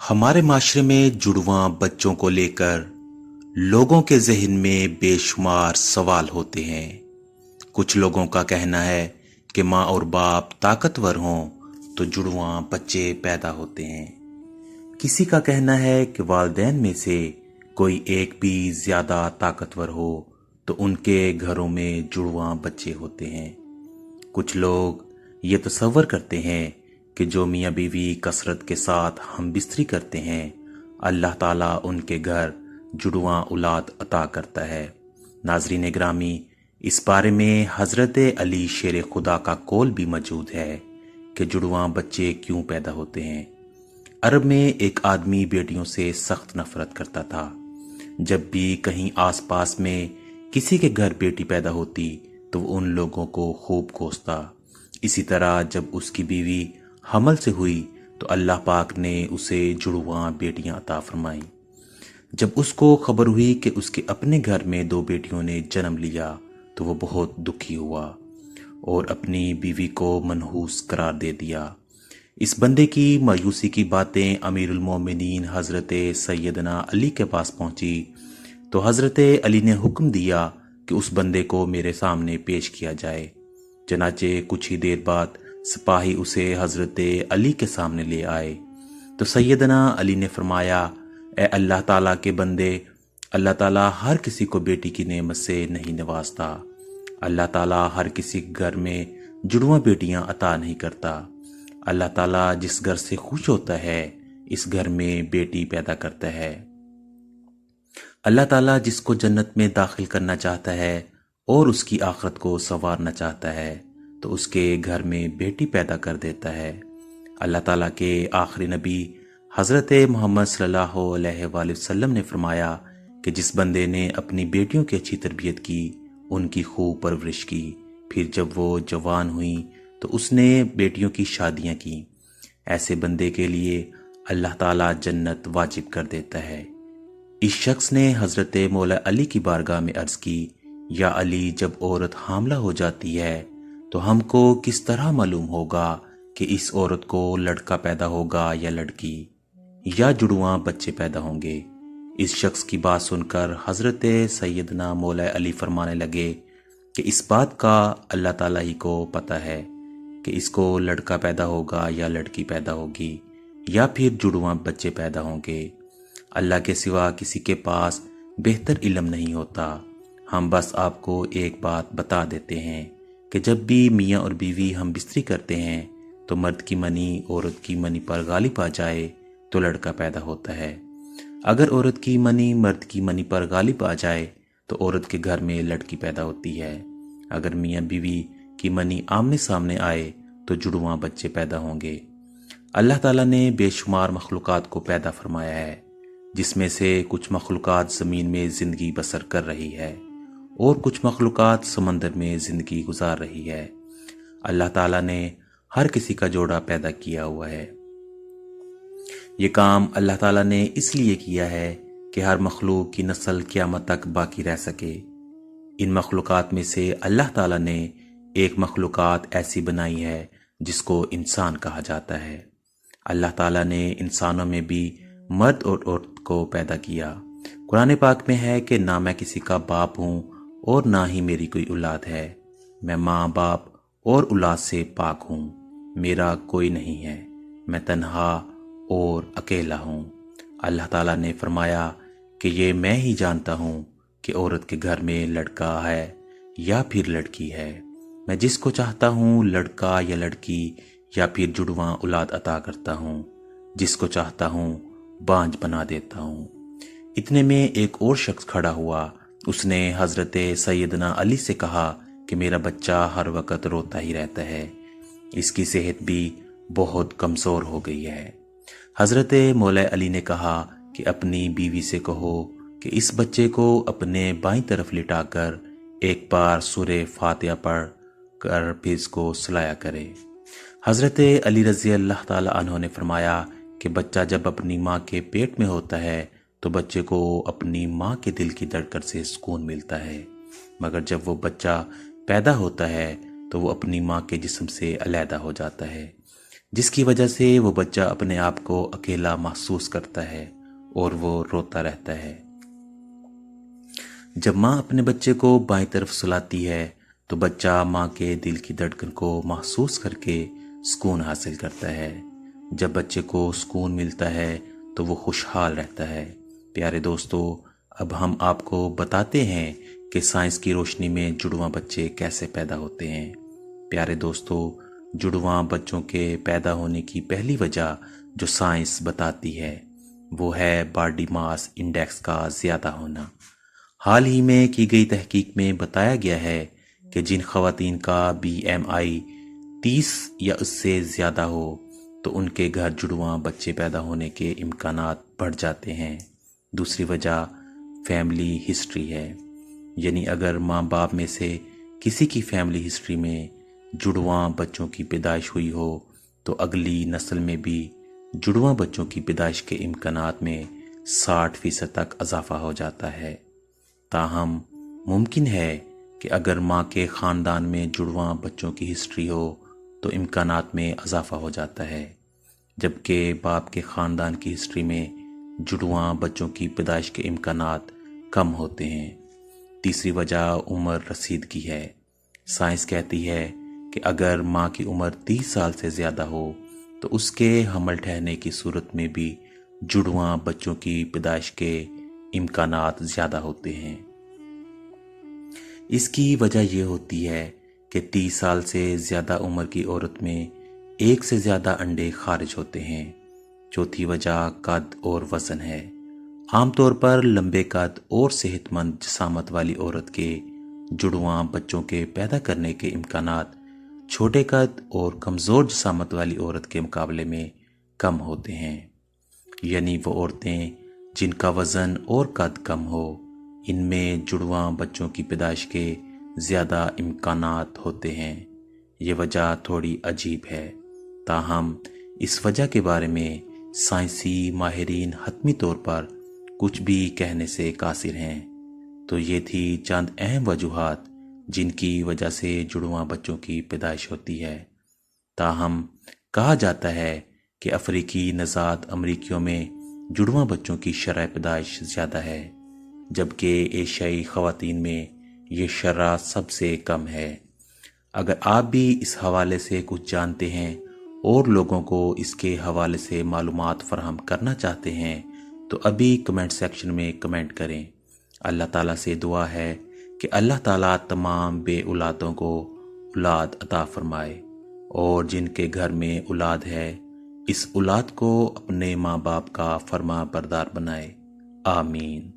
ہمارے معاشرے میں جڑواں بچوں کو لے کر لوگوں کے ذہن میں بے شمار سوال ہوتے ہیں۔ کچھ لوگوں کا کہنا ہے کہ ماں اور باپ طاقتور ہوں تو جڑواں بچے پیدا ہوتے ہیں۔ کسی کا کہنا ہے کہ والدین میں سے کوئی ایک بھی زیادہ طاقتور ہو تو ان کے گھروں میں جڑواں بچے ہوتے ہیں۔ کچھ لوگ یہ تصور کرتے ہیں کہ جو میاں بیوی کثرت کے ساتھ ہم بستری کرتے ہیں، اللہ تعالیٰ ان کے گھر جڑواں اولاد عطا کرتا ہے۔ ناظرین گرامی، اس بارے میں حضرت علی شیر خدا کا قول بھی موجود ہے کہ جڑواں بچے کیوں پیدا ہوتے ہیں۔ عرب میں ایک آدمی بیٹیوں سے سخت نفرت کرتا تھا۔ جب بھی کہیں آس پاس میں کسی کے گھر بیٹی پیدا ہوتی تو وہ ان لوگوں کو خوب کوستا۔ اسی طرح جب اس کی بیوی حمل سے ہوئی تو اللہ پاک نے اسے جڑواں بیٹیاں عطا فرمائیں۔ جب اس کو خبر ہوئی کہ اس کے اپنے گھر میں 2 بیٹیوں نے جنم لیا تو وہ بہت دکھی ہوا اور اپنی بیوی کو منحوس قرار دے دیا۔ اس بندے کی مایوسی کی باتیں امیر المومنین حضرت سیدنا علی کے پاس پہنچی تو حضرت علی نے حکم دیا کہ اس بندے کو میرے سامنے پیش کیا جائے۔ چنانچہ کچھ ہی دیر بعد سپاہی اسے حضرت علی کے سامنے لے آئے تو سیدنا علی نے فرمایا، اے اللہ تعالیٰ کے بندے، اللہ تعالیٰ ہر کسی کو بیٹی کی نعمت سے نہیں نوازتا۔ اللہ تعالیٰ ہر کسی گھر میں جڑواں بیٹیاں عطا نہیں کرتا۔ اللہ تعالیٰ جس گھر سے خوش ہوتا ہے اس گھر میں بیٹی پیدا کرتا ہے۔ اللہ تعالیٰ جس کو جنت میں داخل کرنا چاہتا ہے اور اس کی آخرت کو سنوارنا چاہتا ہے تو اس کے گھر میں بیٹی پیدا کر دیتا ہے۔ اللہ تعالیٰ کے آخری نبی حضرت محمد صلی اللہ علیہ وآلہ وسلم نے فرمایا کہ جس بندے نے اپنی بیٹیوں کی اچھی تربیت کی، ان کی خوب پرورش کی، پھر جب وہ جوان ہوئیں تو اس نے بیٹیوں کی شادیاں کی، ایسے بندے کے لیے اللہ تعالیٰ جنت واجب کر دیتا ہے۔ اس شخص نے حضرت مولا علی کی بارگاہ میں عرض کی، یا علی، جب عورت حاملہ ہو جاتی ہے تو ہم کو کس طرح معلوم ہوگا کہ اس عورت کو لڑکا پیدا ہوگا یا لڑکی، یا جڑواں بچے پیدا ہوں گے؟ اس شخص کی بات سن کر حضرت سیدنا مولا علی فرمانے لگے کہ اس بات کا اللہ تعالیٰ ہی کو پتہ ہے کہ اس کو لڑکا پیدا ہوگا یا لڑکی پیدا ہوگی، یا پھر جڑواں بچے پیدا ہوں گے۔ اللہ کے سوا کسی کے پاس بہتر علم نہیں ہوتا۔ ہم بس آپ کو ایک بات بتا دیتے ہیں کہ جب بھی میاں اور بیوی ہم بستری کرتے ہیں تو مرد کی منی عورت کی منی پر غالب آ جائے تو لڑکا پیدا ہوتا ہے۔ اگر عورت کی منی مرد کی منی پر غالب آ جائے تو عورت کے گھر میں لڑکی پیدا ہوتی ہے۔ اگر میاں بیوی کی منی آمنے سامنے آئے تو جڑواں بچے پیدا ہوں گے۔ اللہ تعالیٰ نے بے شمار مخلوقات کو پیدا فرمایا ہے، جس میں سے کچھ مخلوقات زمین میں زندگی بسر کر رہی ہے اور کچھ مخلوقات سمندر میں زندگی گزار رہی ہے۔ اللہ تعالیٰ نے ہر کسی کا جوڑا پیدا کیا ہوا ہے۔ یہ کام اللہ تعالیٰ نے اس لیے کیا ہے کہ ہر مخلوق کی نسل قیامت تک باقی رہ سکے۔ ان مخلوقات میں سے اللہ تعالیٰ نے ایک مخلوقات ایسی بنائی ہے جس کو انسان کہا جاتا ہے۔ اللہ تعالیٰ نے انسانوں میں بھی مرد اور عورت کو پیدا کیا۔ قرآن پاک میں ہے کہ نہ میں کسی کا باپ ہوں اور نہ ہی میری کوئی اولاد ہے، میں ماں باپ اور اولاد سے پاک ہوں، میرا کوئی نہیں ہے، میں تنہا اور اکیلا ہوں۔ اللہ تعالیٰ نے فرمایا کہ یہ میں ہی جانتا ہوں کہ عورت کے گھر میں لڑکا ہے یا پھر لڑکی ہے، میں جس کو چاہتا ہوں لڑکا یا لڑکی یا پھر جڑواں اولاد عطا کرتا ہوں، جس کو چاہتا ہوں بانجھ بنا دیتا ہوں۔ اتنے میں ایک اور شخص کھڑا ہوا، اس نے حضرت سیدنا علی سے کہا کہ میرا بچہ ہر وقت روتا ہی رہتا ہے، اس کی صحت بھی بہت کمزور ہو گئی ہے۔ حضرت مولا علی نے کہا کہ اپنی بیوی سے کہو کہ اس بچے کو اپنے بائیں طرف لٹا کر ایک بار سورہ فاتحہ پڑھ کر پھر اس کو سلایا کرے۔ حضرت علی رضی اللہ تعالی عنہ نے فرمایا کہ بچہ جب اپنی ماں کے پیٹ میں ہوتا ہے تو بچے کو اپنی ماں کے دل کی دھڑکن سے سکون ملتا ہے، مگر جب وہ بچہ پیدا ہوتا ہے تو وہ اپنی ماں کے جسم سے علیحدہ ہو جاتا ہے۔ جس کی وجہ سے وہ بچہ اپنے آپ کو اکیلا محسوس کرتا ہے اور وہ روتا رہتا ہے۔ جب ماں اپنے بچے کو بائیں طرف سلاتی ہے تو بچہ ماں کے دل کی دھڑکن کو محسوس کر کے سکون حاصل کرتا ہے۔ جب بچے کو سکون ملتا ہے تو وہ خوشحال رہتا ہے۔ پیارے دوستو، اب ہم آپ کو بتاتے ہیں کہ سائنس کی روشنی میں جڑواں بچے کیسے پیدا ہوتے ہیں۔ پیارے دوستو، جڑواں بچوں کے پیدا ہونے کی پہلی وجہ جو سائنس بتاتی ہے وہ ہے باڈی ماس انڈیکس کا زیادہ ہونا۔ حال ہی میں کی گئی تحقیق میں بتایا گیا ہے کہ جن خواتین کا BMI 30 یا اس سے زیادہ ہو تو ان کے گھر جڑواں بچے پیدا ہونے کے امکانات بڑھ جاتے ہیں۔ دوسری وجہ فیملی ہسٹری ہے، یعنی اگر ماں باپ میں سے کسی کی فیملی ہسٹری میں جڑواں بچوں کی پیدائش ہوئی ہو تو اگلی نسل میں بھی جڑواں بچوں کی پیدائش کے امکانات میں 60% تک اضافہ ہو جاتا ہے۔ تاہم ممکن ہے کہ اگر ماں کے خاندان میں جڑواں بچوں کی ہسٹری ہو تو امکانات میں اضافہ ہو جاتا ہے، جبکہ باپ کے خاندان کی ہسٹری میں جڑواں بچوں کی پیدائش کے امکانات کم ہوتے ہیں۔ تیسری وجہ عمر رسیدگی ہے۔ سائنس کہتی ہے کہ اگر ماں کی عمر 30 سال سے زیادہ ہو تو اس کے حمل ٹھہرنے کی صورت میں بھی جڑواں بچوں کی پیدائش کے امکانات زیادہ ہوتے ہیں۔ اس کی وجہ یہ ہوتی ہے کہ 30 سال سے زیادہ عمر کی عورت میں ایک سے زیادہ انڈے خارج ہوتے ہیں۔ چوتھی وجہ قد اور وزن ہے۔ عام طور پر لمبے قد اور صحت مند جسامت والی عورت کے جڑواں بچوں کے پیدا کرنے کے امکانات چھوٹے قد اور کمزور جسامت والی عورت کے مقابلے میں کم ہوتے ہیں۔ یعنی وہ عورتیں جن کا وزن اور قد کم ہو، ان میں جڑواں بچوں کی پیدائش کے زیادہ امکانات ہوتے ہیں۔ یہ وجہ تھوڑی عجیب ہے، تاہم اس وجہ کے بارے میں سائنسی ماہرین حتمی طور پر کچھ بھی کہنے سے قاصر ہیں۔ تو یہ تھی چند اہم وجوہات جن کی وجہ سے جڑواں بچوں کی پیدائش ہوتی ہے۔ تاہم کہا جاتا ہے کہ افریقی نژاد امریکیوں میں جڑواں بچوں کی شرح پیدائش زیادہ ہے، جبکہ ایشیائی خواتین میں یہ شرح سب سے کم ہے۔ اگر آپ بھی اس حوالے سے کچھ جانتے ہیں اور لوگوں کو اس کے حوالے سے معلومات فراہم کرنا چاہتے ہیں تو ابھی کمنٹ سیکشن میں کمنٹ کریں۔ اللہ تعالیٰ سے دعا ہے کہ اللہ تعالیٰ تمام بے اولادوں کو اولاد عطا فرمائے، اور جن کے گھر میں اولاد ہے اس اولاد کو اپنے ماں باپ کا فرما بردار بنائے۔ آمین۔